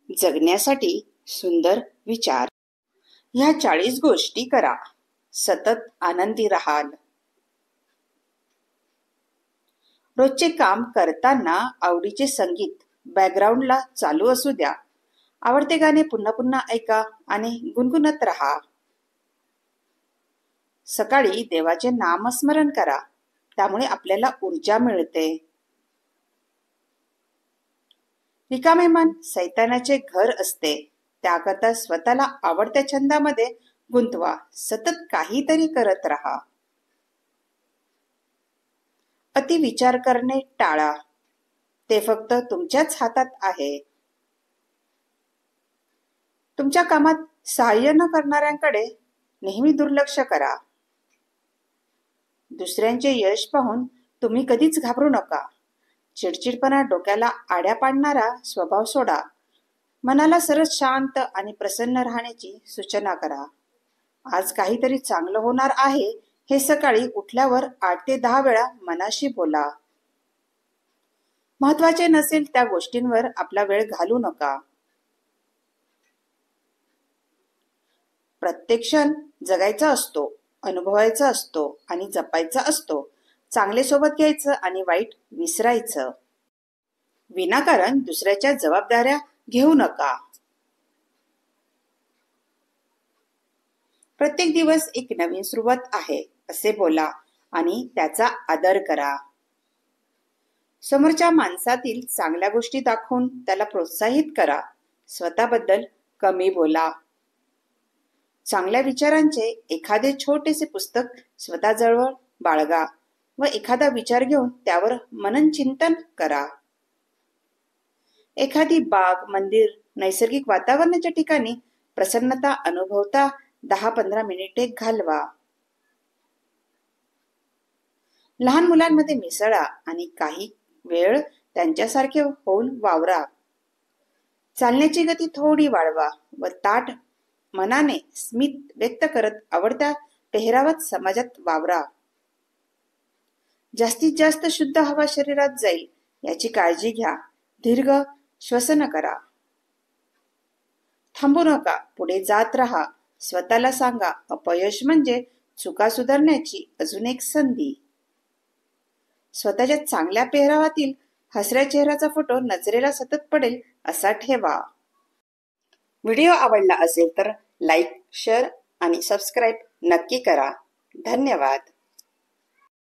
जगण्यासाठी सुंदर विचार. ह्या 40 गोष्टी करा, सतत आनंदी राहाल. रोजचे काम करताना आवडीचे संगीत बॅकग्राऊंडला चालू असू द्या. आवडते गाणे पुन्हा पुन्हा ऐका आणि गुणगुणत राहा. सकाळी देवाचे नामस्मरण करा, त्यामुळे आपल्याला ऊर्जा मिळते. रिकामे मन सैतानाचे घर असते, त्याकरता स्वतःला आवडत्या छंदामध्ये गुंतवा. सतत काहीतरी करत राहा. अति विचार करणे टाळा, ते फक्त तुमच्याच हातात आहे. तुमच्या कामात सहाय्य न करणाऱ्यांकडे नेहमी दुर्लक्ष करा. दुसऱ्यांचे यश पाहून तुम्ही कधीच घाबरू नका. चिडचिडपणा डोक्याला आड्या पाडणारा स्वभाव सोडा. मनाला सरळ शांत आणि प्रसन्न राहण्याची सूचना करा. आज काहीतरी चांगलं होणार आहे हे सकाळी उठल्यावर 8 ते 10 वेळा मनाशी बोला. महत्वाचे नसेल त्या गोष्टींवर आपला वेळ घालू नका. प्रत्येक क्षण जगायचा असतो, अनुभवायचा असतो आणि जपायचा असतो. चांगले सोबत घ्यायचं आणि वाईट विसरायचं. विनाकारण दुसऱ्याच्या जबाबदाऱ्या घेऊ नका. प्रत्येक दिवस एक नवीन सुरुवात आहे असे बोला आणि त्याचा आदर करा. समोरच्या माणसातील चांगल्या गोष्टी दाखवून त्याला प्रोत्साहित करा. स्वतःबद्दल कमी बोला. चांगल्या विचारांचे एखादे छोटेसे पुस्तक स्वतःजवळ बाळगा व एखादा विचार घेऊन त्यावर मनन चिंतन करा. एखादी बाग, मंदिर, नैसर्गिक वातावरणाच्या ठिकाणी प्रसन्नता अनुभवता 10-15 मिनिटे घालवा. लहान मुलांमध्ये मिसळा आणि काही वेळ त्यांच्यासारखे होऊन वावरा. चालण्याची गती थोडी वाढवा व ताठ मनाने स्मित व्यक्त करत आवडत्या पेहरावात समाजात वावरा. जास्तीत जास्त शुद्ध हवा शरीरात जाईल याची काळजी घ्या. दीर्घ श्वसन करा. थांबू नका, पुढे जात राहा. स्वतःला सांगा, अपयश म्हणजे चुका सुधारण्याची अजून एक संधी. स्वतःच्या चांगल्या पेहरावातील हसऱ्या चेहऱ्याचा फोटो नजरेला सतत पडेल असा ठेवा. व्हिडिओ आवडला असेल तर लाईक, शेअर आणि सबस्क्राईब नक्की करा. धन्यवाद.